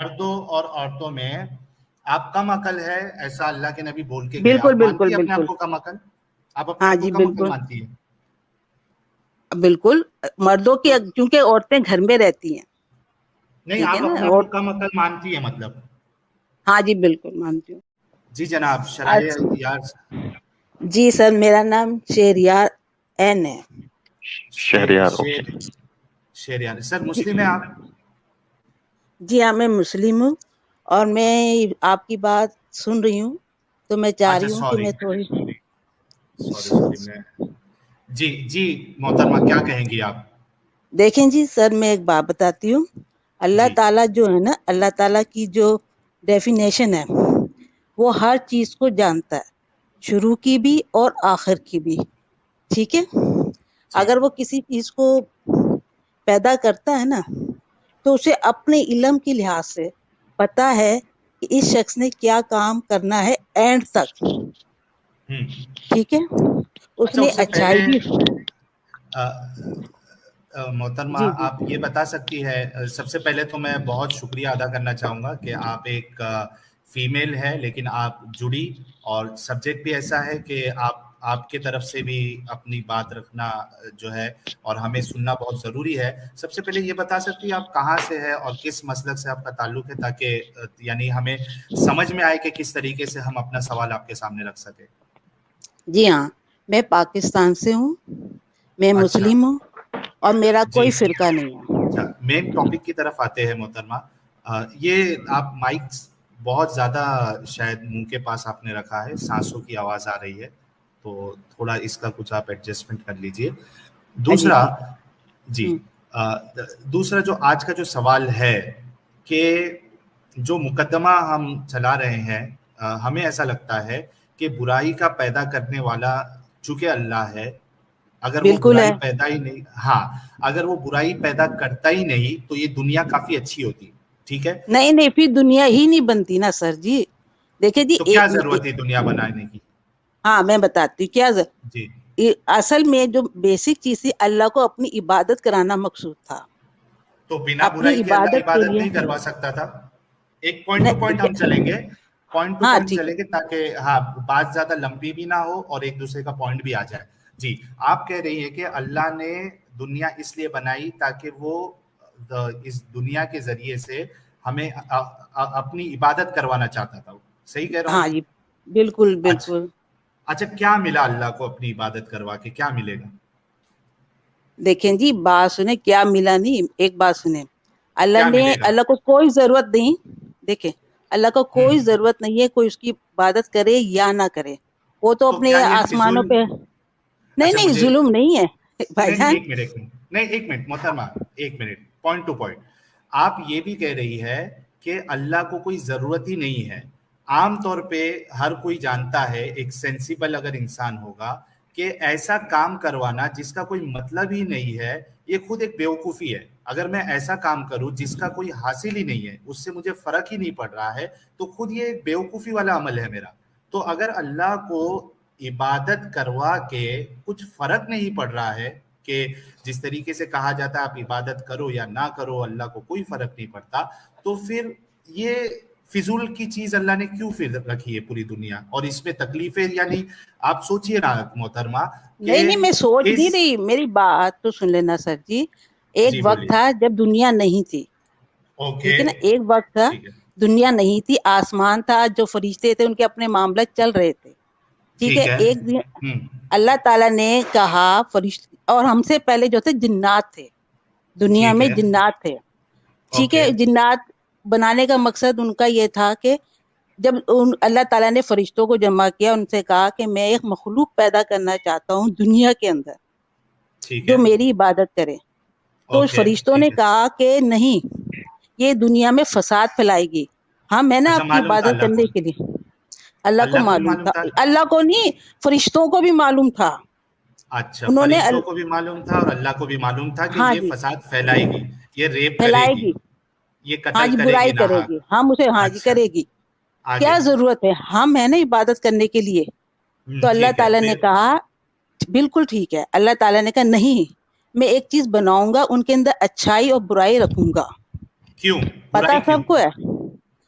مردوں اور عورتوں میں آپ کم عقل ہے ایسا اللہ کے نبی بول کے گئے. بالکل آپ مانتی بالکل ہیں اپنے آپ بالکل. کو کم عقل؟ آپ اپنے ہاں آپ کو جی کم عقل بالکل مانتی ہیں؟ بالکل. مردوں کی تو کیونکہ عورتیں گھر میں رہتی ہیں. نہیں، ٹھیک ہے آپ نا. اپنے آپ اور کو کم عقل مانتی ہیں مطلب؟ ہاں جی بالکل مانتی ہوں. جی جناب، شرائع یار. جی سر، میرا نام شہریار این ہے. شہریار. شیر اوکے. شہریار سر، جی مسلم ہیں آپ؟ جی ہاں، میں مسلم ہوں اور میں آپ کی بات سن رہی ہوں تو میں چاہ اچھا رہی ہوں کہ سوری میں تھوڑی سوری میں. جی جی محترمہ، کیا کہیں گی آپ؟ دیکھیں جی سر، میں ایک بات بتاتی ہوں. اللہ جی تعالیٰ جو ہے نا، اللہ تعالیٰ کی جو ڈیفینیشن ہے وہ ہر چیز کو جانتا ہے، شروع کی بھی اور آخر کی بھی. ٹھیک ہے. جی اگر وہ کسی چیز کو پیدا کرتا ہے نا تو اسے اپنے علم کے لحاظ سے پتا ہے کہ اس شخص نے کیا کام کرنا ہے اینڈ تک. ہوں. ٹھیک ہے. اس اچھا، نے اس سے اچھائی پہلے بھی. محترمہ جی جی آپ یہ بتا سکتی ہے، سب سے پہلے تو میں بہت شکریہ ادا کرنا چاہوں گا کہ آپ ایک فیمیل ہے لیکن آپ جڑی، اور سبجیکٹ بھی ایسا ہے کہ آپ کے طرف سے بھی اپنی بات رکھنا جو ہے اور ہمیں سننا بہت ضروری ہے. سب سے پہلے یہ بتا سکتی ہے آپ کہاں سے ہے اور کس مسلک سے آپ کا تعلق ہے، تاکہ یعنی ہمیں سمجھ میں آئے کہ کس طریقے سے ہم اپنا سوال آپ کے سامنے رکھ سکیں. جی ہاں، میں پاکستان سے ہوں، میں اچھا مسلم ہوں اور میرا جی. کوئی فرقہ نہیں ہے. اچھا، مین ٹاپک کی طرف آتے ہیں محترمہ. یہ آپ مائک بہت زیادہ شاید منہ کے پاس آپ نے رکھا ہے، سانسوں کی آواز آ رہی ہے، تو تھوڑا اس کا کچھ آپ ایڈجسٹمنٹ کر لیجئے. جی دوسرا ٹھیک ہے. جی دوسرا جو آج کا جو سوال ہے کہ جو مقدمہ ہم چلا رہے ہیں، ہمیں ایسا لگتا ہے کہ برائی کا پیدا کرنے والا چونکہ اللہ ہے، اگر وہ بالکل ہے. برائی پیدا ہی نہیں، ہاں اگر وہ برائی پیدا کرتا ہی نہیں تو یہ دنیا کافی اچھی ہوتی. ٹھیک ہے. نہیں نہیں، پھر دنیا ہی نہیں بنتی نا سر جی. دیکھیں جی تو کیا ضرورت ہے دنیا بنانے کی؟ ہاں میں بتاتی ہوں کیا جی. اصل میں جو بیسک چیز تھی، اللہ کو اپنی عبادت کرانا مقصود تھا. تو بنا اپنی برائی کے اللہ عبادت کے عبادت لیے نہیں کروا سکتا تھا؟ ایک پوائنٹ ٹو پوائنٹ ہم چلیں گے، پوائنٹ ٹو ہاں پوائنٹ ٹھیک ہے. چلیں گے تاکہ ہاں بات زیادہ لمبی بھی نہ ہو اور ایک دوسرے کا پوائنٹ بھی آ جائے. جی آپ کہہ رہی ہیں کہ اللہ نے دنیا اس لیے بنائی تاکہ وہ اس دنیا کے ذریعے سے ہمیں اپنی عبادت کروانا چاہتا تھا. صحیح کہہ رہا ہوں؟ ہاں جی بالکل اچھا بالکل. اچھا، کیا ملا اللہ کو اپنی عبادت کروا کے؟ کیا ملے گا؟ دیکھیں جی بات سنیں، کیا ملا نہیں، ایک بات سنیں. کیا ملے گا؟ اللہ کو کوئی ضرورت نہیں. دیکھیں اللہ کو کوئی ضرورت نہیں ہے کوئی اس کی عبادت کرے یا نہ کرے. وہ تو کیا اپنے یہ آسمانوں فضول؟ پہ. نہیں اچھا نہیں، مجھے ظلم نہیں ہے بھائی نہیں جان. ایک منٹ محترمہ، ایک منٹ، پوائنٹ ٹو پوائنٹ. آپ یہ بھی کہہ رہی ہے کہ اللہ کو کوئی ضرورت ہی نہیں ہے. عام طور پہ ہر کوئی جانتا ہے، ایک سینسیبل اگر انسان ہوگا، کہ ایسا کام کروانا جس کا کوئی مطلب ہی نہیں ہے یہ خود ایک بیوقوفی ہے. اگر میں ایسا کام کروں جس کا کوئی حاصل ہی نہیں ہے، اس سے مجھے فرق ہی نہیں پڑ رہا ہے، تو خود یہ ایک بیوقوفی والا عمل ہے میرا. تو اگر اللہ کو عبادت کروا کے کچھ فرق نہیں پڑ رہا ہے، کہ جس طریقے سے کہا جاتا ہے آپ عبادت کرو یا نہ کرو اللہ کو کوئی فرق نہیں پڑتا، تو پھر یہ فضول کی چیز اللہ نے کیوں پھر رکھی ہے پوری دنیا؟ اور اس میں تکلیفیں، یعنی آپ سوچئے نا محترمہ کہ نہیں نہیں، میں سوچ نہیں اس رہی، میری بات تو سن لینا سر جی. ایک جی وقت بولیے. تھا جب دنیا نہیں تھی. اوکے ٹھیک ہے نا. ایک وقت تھا ٹھیک ہے دنیا نہیں تھی، آسمان تھا، جو فرشتے تھے ان کے اپنے معاملات چل رہے تھے. ٹھیک ہے. ایک دن اللہ تعالیٰ نے کہا فرشتے، اور ہم سے پہلے جو تھے جنات تھے، دنیا ٹھیک میں ہے جنات تھے. ٹھیک اوکے ہے. جنات بنانے کا مقصد ان کا یہ تھا کہ جب اللہ تعالیٰ نے فرشتوں کو جمع کیا، ان سے کہا کہ میں ایک مخلوق پیدا کرنا چاہتا ہوں دنیا کے اندر ٹھیک جو ہے میری عبادت کرے. تو اوکے فرشتوں نے ٹھیک ہے. کہا کہ نہیں، یہ دنیا میں فساد پھیلائے گی. ہم ہے نا اچھا، آپ کی معلوم تھا عبادت اللہ کو؟ کرنے کے لیے. اللہ کو بھی معلوم تھا. تھا؟ اللہ کو نہیں، فرشتوں کو بھی معلوم تھا. اچھا، انہوں نے فرشتوں کو بھی معلوم تھا اور اللہ کو بھی معلوم تھا کہ ہاں یہ جی فساد پھیلائے گی، یہ ریپ کرے پھیلائے گی، گی. یہ ہاں قتل جی کرے برائی گی کرے ناحق. گی. ہم اسے ہاں جی اچھا کرے گی. آگے. کیا ضرورت ہے، ہم ہے نا عبادت کرنے کے لیے. تو اللہ ٹھیک ہے تعالیٰ نے پھر. کہا بالکل ٹھیک ہے. اللہ تعالیٰ نے کہا نہیں، میں ایک چیز بناؤں گا، ان کے اندر اچھائی اور برائی رکھوں گا. کیوں پتا برائی کیوں؟ سب کو ہے.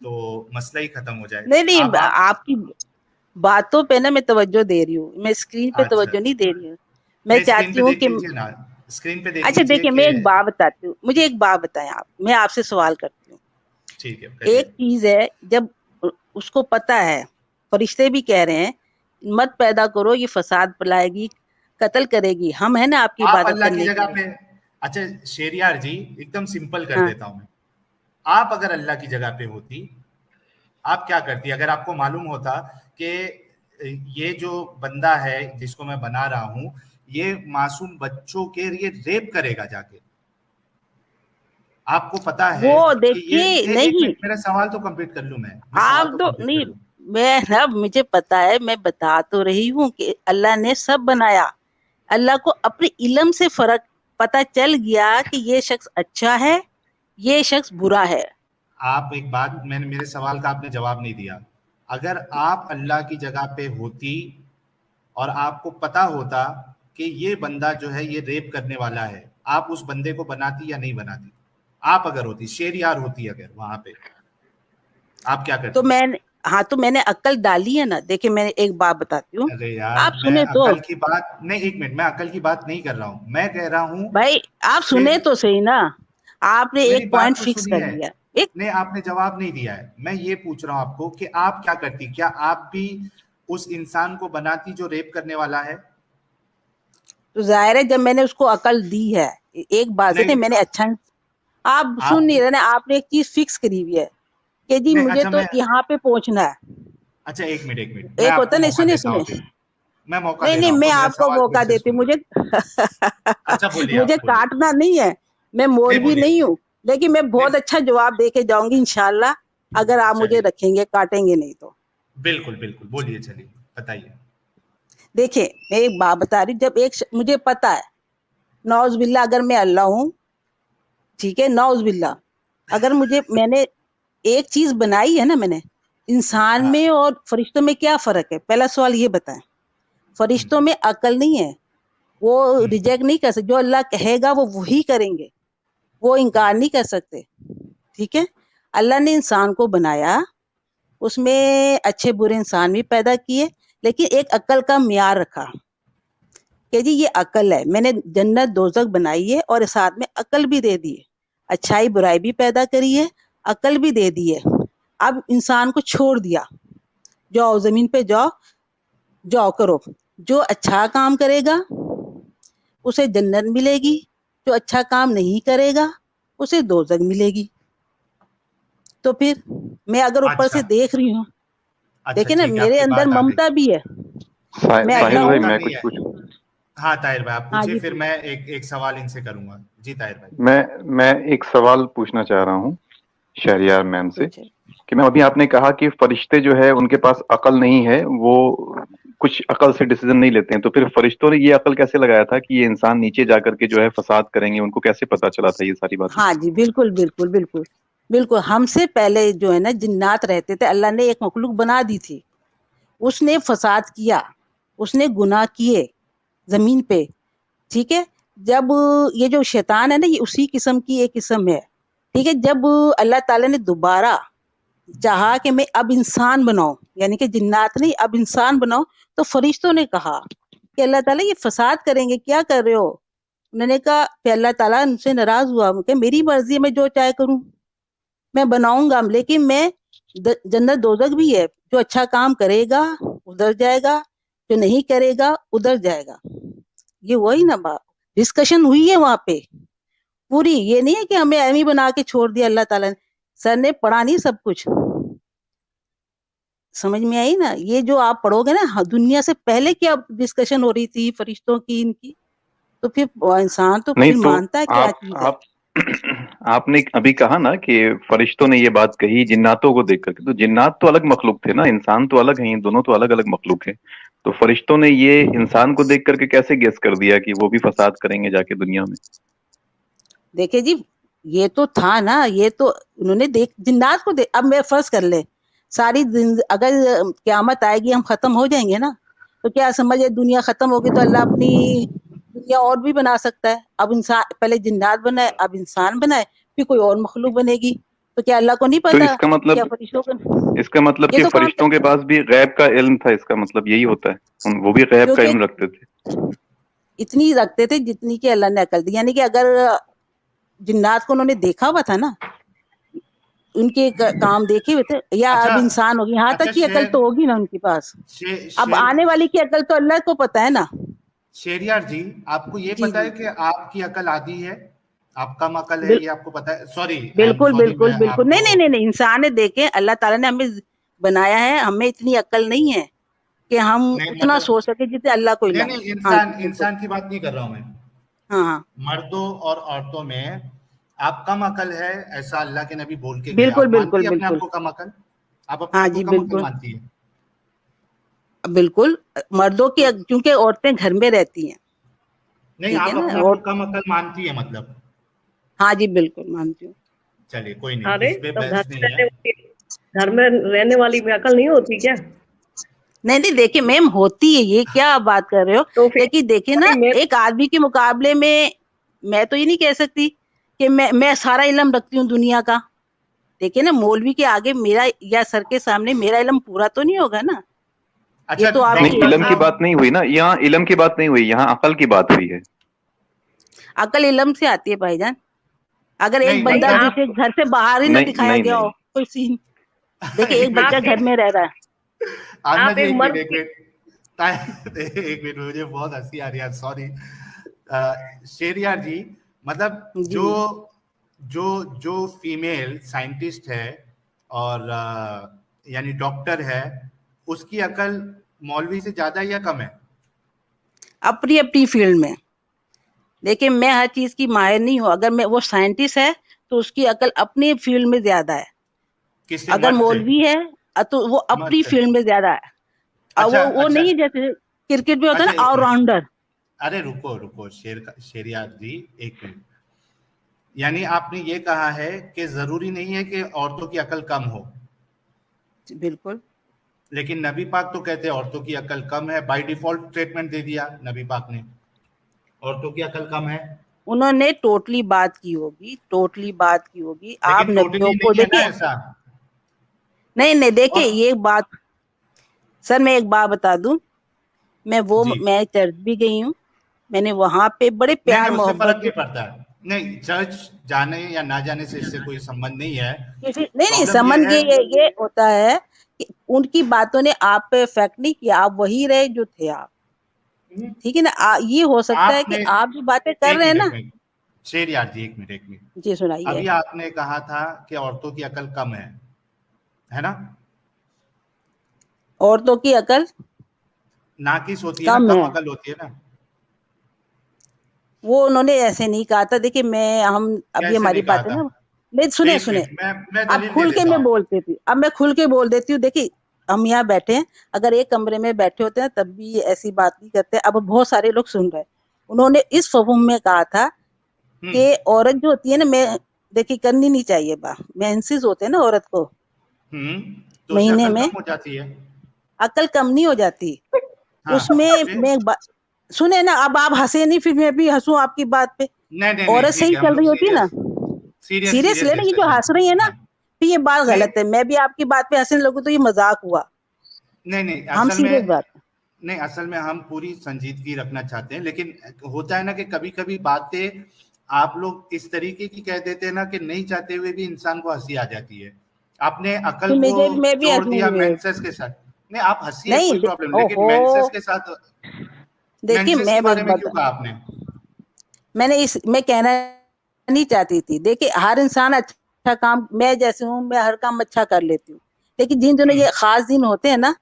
تو مسئلہ ہی ختم ہو جائے. نہیں آپ کی باتوں پہ نا میں توجہ دے رہی ہوں, میں اسکرین پہ توجہ نہیں دے رہی ہوں. میں چاہتی ہوں کہ اسکرین پہ دیکھ اچھا لیجیے. دیکھیں میں ایک بات بتاتی ہوں, مجھے ایک بات بتائیں آپ, میں آپ سے سوال کرتی ہوں. ٹھیک ہے. ایک چیز ہے, جب اس کو پتا ہے, فرشتے بھی کہہ رہے ہیں مت پیدا کرو, یہ فساد پھیلائے گی, قتل کرے گی, ہم ہے نا آپ کی عبادت اللہ کی کرنے جگہ کے پہ. لیے. اچھا شہریار جی ایک دم سمپل کر دیتا ہوں میں. آپ اگر اللہ کی جگہ پہ ہوتی آپ کیا کرتی؟ اگر آپ کو معلوم ہوتا کہ یہ جو بندہ ہے جس کو میں بنا رہا ہوں یہ معصوم بچوں کے لیے ریپ کرے گا جا کے, آپ کو پتا ہے وہ کہ یہ دیکھیے ایک نہیں, منٹ میرا سوال تو کمپلیٹ کر لوں. میں سوال آپ تو تو کمپلیٹ کر نہیں, لوں. میں رب مجھے پتا ہے, میں بتا تو رہی ہوں کہ اللہ نے سب بنایا. اللہ کو اپنے علم سے فرق پتا چل گیا کہ یہ شخص اچھا ہے, یہ شخص برا ہے. آپ ایک بات, میں نے میرے سوال کا آپ نے جواب نہیں دیا. اگر آپ اللہ کی جگہ پہ ہوتی اور آپ کو پتا ہوتا کہ یہ بندہ جو ہے یہ ریپ کرنے والا ہے, آپ اس بندے کو بناتی یا نہیں بناتی؟ آپ اگر ہوتی, شہریار ہوتی اگر وہاں پہ, آپ کیا کرتی؟ تو میں نے عقل ڈالی ہے نا. دیکھیں میں ایک بات بتاتی ہوں, ارے یار آپ میں سنیں تو عقل کی بات نہیں, ایک منٹ, میں عقل کی بات نہیں کر رہا ہوں, میں کہہ رہا ہوں بھائی آپ سنیں تو صحیح نا, آپ نے میری ایک بات پوائنٹ تو فکس سنی کر ہے. لیا. ایک نہیں آپ نے جواب نہیں دیا ہے. میں یہ پوچھ رہا ہوں آپ کو کہ آپ کیا کرتی؟ کیا آپ بھی اس انسان کو بناتی جو ریپ کرنے والا ہے؟ تو ظاہر ہے جب میں نے اس کو عقل دی ہے, ایک بات سے نہیں میں نے اچھا, آپ سن نہیں رہے نا, آپ نے ایک چیز فکس کری ہوئی ہے کہ جی نہیں. مجھے اچھا تو میں, یہاں پہ پہنچنا ہے. اچھا ایک منٹ میں ایک آپ ہوتا کو نہیں, موقع سنیے دیتا سنیے, ہوں. پھر میں موقع نہیں دے رہا نہیں ہوں میں کو, میرا آپ کو سوال پھر موقع سے دیتی ہوں, سنیں. اچھا بولیے, مجھے آپ بولیے. کاٹنا نہیں ہے, میں نہیں مولوی بولیے. نہیں ہوں, لیکن میں بہت نہیں اچھا جواب دے کے جاؤں گی انشاءاللہ, اگر آپ مجھے چلیے, رکھیں گے, کاٹیں گے نہیں تو. بالکل بالکل بولیے, چلیے بتائیے. دیکھیں میں ایک بات بتا رہی, جب مجھے پتا ہے, نعوذ باللہ اگر میں اللہ ہوں, ٹھیک ہے, نعوذ باللہ, اگر میں نے ایک چیز بنائی ہے نا, میں نے انسان ہاں میں اور فرشتوں میں کیا فرق ہے, پہلا سوال یہ بتائیں. فرشتوں میں عقل نہیں ہے, وہ ریجیکٹ نہیں کر سکتے, جو اللہ کہے گا وہ وہی کریں گے, وہ انکار نہیں کر سکتے. ٹھیک ہے, اللہ نے انسان کو بنایا, اس میں اچھے برے انسان بھی پیدا کیے, لیکن ایک عقل کا معیار رکھا کہ جی یہ عقل ہے, میں نے جنت دوزخ بنائی ہے اور ساتھ میں عقل بھی دے دی ہے, اچھائی برائی بھی پیدا کری ہے, عقل بھی دے دی ہے. اب انسان کو چھوڑ دیا, جاؤ زمین پہ جاؤ کرو, جو اچھا کام کرے گا اسے جنت ملے گی, جو اچھا کام نہیں کرے گا اسے دوزخ ملے گی. تو پھر میں اگر اوپر سے اچھا دیکھ رہی ہوں, اچھا دیکھیں نا ٹھیک ہے, آپ میرے کی اندر بات آ گئی. ممتا بھی ہے, میں نہیں اللہ ساحل بھائی ہوں. ممتا میں نہیں کچھ ہے. پوچھوں؟ ہاں طاہر بھائی آپ ہاں پوچھیں, جی پھر میں ایک سوال ان سے کروں گا. جی طاہر بھائی. میں ایک سوال پوچھنا چاہ رہا ہوں شہریار میم سے پوچھے. کہ میم ابھی آپ نے کہا کہ فرشتے جو ہے ان کے پاس عقل نہیں ہے, وہ کچھ عقل سے ڈیسیزن نہیں لیتے ہیں, تو پھر فرشتوں نے یہ عقل کیسے لگایا تھا کہ یہ انسان نیچے جا کر کے جو ہے فساد کریں گے؟ ان کو کیسے پتا چلا تھا یہ ساری باتیں؟ ہاں جی بالکل بالکل بالکل بالکل, ہم سے پہلے جو ہے نا جنات رہتے تھے, اللہ نے ایک مخلوق بنا دی تھی, اس نے فساد کیا, اس نے گناہ کیے زمین پہ. ٹھیک ہے, جب یہ جو شیطان ہے نا یہ اسی قسم کی ایک قسم ہے. ٹھیک ہے, جب اللہ تعالیٰ نے دوبارہ چاہا کہ میں اب انسان بناؤں, یعنی کہ جنات نہیں اب انسان بناؤں, تو فرشتوں نے کہا کہ اللہ تعالیٰ یہ فساد کریں گے, کیا کر رہے ہو؟ انہوں نے کہا کہ اللہ تعالیٰ ان سے ناراض ہوا, کہ میری مرضی ہے, میں جو چاہے کروں, میں بناؤں گا, لیکن میں جنت دوزخ بھی ہے, جو اچھا کام کرے گا ادھر جائے گا, جو نہیں کرے گا ادھر جائے گا. یہ وہی نا بات, ڈسکشن ہوئی ہے وہاں پہ پوری, یہ نہیں ہے کہ ہمیں ایم ہی بنا کے چھوڑ دیا اللہ تعالیٰ نے, سر نے پڑھا نہیں سب کچھ, سمجھ میں آئی نا؟ یہ جو آپ پڑھو گے نا, دنیا سے پہلے کیا ڈسکشن ہو رہی تھی فرشتوں کی, ان کی, تو پھر انسان تو نہیں پھر تو مانتا ہے کیا آپ چیز ہے. آپ آپ نے ابھی کہا نا کہ فرشتوں نے یہ بات کہی جناتوں کو دیکھ کر کے, تو جنات تو الگ مخلوق تھے نا, انسان تو الگ ہیں, یہ دونوں تو الگ الگ مخلوق ہیں. تو فرشتوں نے یہ انسان کو دیکھ کر کے کیسے گیس کر دیا کہ وہ بھی فساد کریں گے جا کے دنیا میں؟ دیکھیں جی یہ تو تھا نا, یہ تو انہوں نے جنات کو اب میں فرض کر لے ساری اگر قیامت آئے گی, ہم ختم ہو جائیں گے نا, تو کیا سمجھے دنیا ختم ہوگی تو اللہ اپنی دنیا اور بھی بنا سکتا ہے. اب انسان پہلے جنات بنائے, اب انسان بنائے, پھر کوئی اور مخلوق بنے گی, تو کیا اللہ کو نہیں تو پتا؟ اس کا مطلب کیا فرشتوں کو؟ اس کا مطلب یہ کہ تو کام فرشتوں کے پاس بھی غیب کا علم تھا، اس کا مطلب یہی ہوتا ہے، وہ بھی غیب کا کیونکہ علم رکھتے تھے. اتنی رکھتے تھے جتنی کہ اللہ نے عقل دی. یعنی کہ اگر جنات کو انہوں نے دیکھا ہوا تھا نا، ان کے کام دیکھے ہوئے تھے، یا اب اچھا انسان ہوگی، یہاں اچھا تک کی عقل تو ہوگی نا ان کے پاس. اب شیر آنے والی کی عقل تو اللہ کو پتا ہے نا. شیریار جی، آپ کو یہ جی پتا جی ہے کہ آپ کی عقل آدھی ہے، آپ کم عقل ہے، بل- یہ آپ کو پتا ہے؟ سوری، بالکل سوری، بالکل میں بالکل. آپ نہیں کو نہیں نہیں نہیں، انسان نے دیکھے، اللہ تعالیٰ نے ہمیں بنایا ہے، ہمیں اتنی عقل نہیں ہے کہ ہم نہیں اتنا مطلب سوچ سکے جتنے اللہ کو علم ہے. نہیں، ہاں انسان جی بالکل. انسان کی بات نہیں کر رہا ہوں میں. ہاں ہاں مردوں اور عورتوں میں آپ کم عقل ہے ایسا اللہ کے نبی بول کے گئے. بالکل آپ بالکل مانتی ہے اپنے آپ بالکل. کو کم عقل؟ آپ اپنے ہاں آپ کو جی کم عقل بالکل مانتی ہے؟ بالکل. مردوں کی کیونکہ عورتیں گھر میں رہتی ہیں، نہیں، ٹھیک ہے آپ نا. اپنے آپ اور کو کم عقل مانتی ہے مطلب؟ ہاں جی بالکل مانتی ہوں. چلیے کوئی نہیں، ارے اس پہ تو بحث نہیں ہے. گھر میں رہنے والی میں عقل نہیں ہوتی کیا؟ نہیں نہیں، دیکھیں میم ہوتی ہے، یہ کیا آپ بات کر رہے ہو؟ تو پھر لیکن دیکھیں نا، ایک آدمی کے مقابلے میں تو یہ نہیں کہہ سکتی کہ میں سارا علم رکھتی ہوں دنیا کا. دیکھیں نا، مولوی کے آگے میرا یا سر کے سامنے میرا علم پورا تو نہیں ہوگا نا. یہ اچھا تو آپ نہیں، کی علم کی آپ بات نہیں ہوئی نا یہاں، علم کی بات نہیں ہوئی یہاں، عقل کی بات ہوئی ہے. عقل علم سے آتی ہے بھائی جان. اگر ایک نہیں بندہ نہیں مطلب آپ جسے گھر سے باہر ہی نہ نہیں دکھایا نہیں گیا ہو نہیں کوئی سین، دیکھیں ایک ایک بچہ منٹ گھر میں رہ رہا ہے. آمنہ آپ جی، ایک ایک منٹ مرد ایک منٹ ایک منٹ، مجھے بہت ہنسی آ رہی ہے، سوری. شیریار جی، مطلب جی جو فیمیل سائنٹسٹ ہے اور یعنی ڈاکٹر ہے، اس کی عقل مولوی سے زیادہ یا کم ہے؟ اپنی اپنی فیلڈ میں. دیکھیں میں ہر چیز کی ماہر نہیں ہوں. اگر وہ سائنٹسٹ ہے تو اس کی عقل اپنی فیلڈ میں زیادہ ہے. کس سے؟ اگر مرد سے؟ مولوی ہے تو وہ مرد اپنی سے؟ فیلڈ میں زیادہ ہے. اچھا وہ اچھا نہیں ہے جیسے کرکٹ میں ہوتا اچھا، ہے نا ایک آل منٹ، راؤنڈر. ارے رکو شیریار جی، ایک منٹ. یعنی آپ نے یہ کہا ہے کہ ضروری نہیں ہے کہ عورتوں کی عقل کم ہو، بالکل. لیکن نبی پاک تو کہتے ہیں عورتوں کی عقل کم ہے. بائی ڈیفالٹ اسٹیٹمنٹ دے دیا نبی پاک نے، عورتوں کی عقل کم ہے. انہوں نے ٹوٹلی بات کی ہوگی. آپ لیکن نبیوں ٹوٹلی کو نہیں ہے نا دیکھیں. ایسا. نہیں دیکھیں اور یہ بات، سر میں ایک بات بتا دوں، جی، میں چرچ بھی گئی ہوں. میں نے وہاں پہ بڑے نہیں پیار نہیں، اس سے فرق محبت نہیں پڑتا. نہیں، چرچ جانے یا نہ جانے سے اس سے کوئی سمبند نہیں ہے. نہیں پرابلم یہ سمجھ ہے، یہ ہوتا ہے کہ ان کی باتوں نے آپ پہ افیکٹ نہیں کیا، آپ وہی رہے جو تھے آپ. ٹھیک ہے نا. یہ ہو سکتا ہے آپ کہ نے آپ جو باتیں کر ایک رہے ہیں منٹ نا. ایک منٹ شیریار جی، ایک منٹ. جی سنائیے. ابھی آپ نے کہا تھا کہ عورتوں کی عقل کم ہے نا؟ عورتوں کی عقل ناقص ہوتی ہے نا، کم کم ہے، عقل ہوتی ہے نا. وہ انہوں نے ایسے نہیں کہا تھا. دیکھیں ابھی کیسے ہماری نہیں کہا بات ہے تھا؟ نا. نہیں ایک سنیں منٹ، میں اب دلیل دے کھل کے دیتا میں ہوں. بولتی تھی، اب میں کھل کے بول دیتی ہوں. دیکھیں ہم یہاں بیٹھے ہیں، اگر ایک کمرے میں بیٹھے ہوتے ہیں تب بھی ایسی بات نہیں کرتے. اب بہت سارے لوگ سن رہے. انہوں نے اس فہم میں کہا تھا ہوں کہ عورت جو ہوتی ہے نا، دیکھیے کرنی نہیں چاہیے مینسز ہوتے ہیں نا عورت کو تو اس سے مہینے عقل میں، کم ہو جاتی ہے. عقل کم نہیں ہو جاتی ہاں، اس میں. پھر سنیں نا، اب آپ ہنسے نہیں، پھر میں بھی ہنسوں آپ کی بات پہ. نہیں عورت ٹھیک صحیح ہے، ہم چل لوگ رہی ہوتی ہے نا، سیریس سیریس لے نا، یہ جو ڈسکشن. ہنس رہی ہے نا، ہاں، پھر یہ بات نہیں غلط ہے. میں بھی آپ کی بات پہ ہنسنے لگوں تو یہ مذاق ہوا. نہیں، ہم سیریس بات. اصل میں ہم پوری سنجیدگی رکھنا چاہتے ہیں، لیکن ہوتا ہے نا کہ کبھی کبھی باتیں آپ لوگ اس طریقے کی کہہ دیتے ہیں نا کہ نہیں چاہتے ہوئے بھی انسان کو ہنسی آ جاتی ہے. آپ نے عقل کو میں بھی جوڑ ہنسنے دیا لگی. مینسس کے ساتھ. نہیں، آپ ہنسی ہے نہیں کوئی پرابلم، لیکن اوہو، مینسس کے ساتھ، دیکھیے مینسس میں کے بس بارے میں کیوں کہا آپ نے؟ میں کہنا نہیں چاہتی تھی. دیکھیے ہر انسان اچھا کام، میں جیسے ہوں میں ہر کام اچھا کر لیتی ہوں، لیکن جن دنوں یہ خاص دن ہوتے ہیں نا،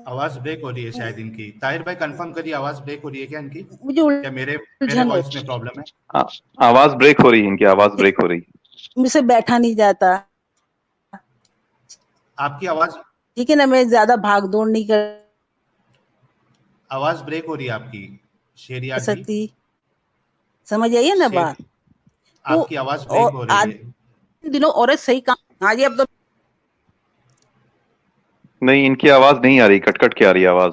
آواز بریک ہو رہی ہے شاید ان کی. طاہر بھائی کنفرم کریے، آواز بریک ہو رہی ہے کیا ان کی؟ مجھے کیا میرے الجھن وائس ہوتی میں پرابلم ہے؟ آواز بریک ہو رہی ہے ان کی، آواز بریک ہو رہی ہے. مجھ سے بیٹھا نہیں جاتا. آپ کی آواز ٹھیک ہے نا، میں زیادہ بھاگ دوڑ نہیں کر آواز بریک ہو رہی ہے آپ کی شیریار جی. سکتی. سمجھ آئیے نا بات. تو آپ کی آواز بریک ہو رہی ہے. دنوں عورت صحیح کام. ہاں جی، اب تو نہیں، ان کی آواز نہیں آ رہی، کٹ کٹ کے آ رہی ہے آواز.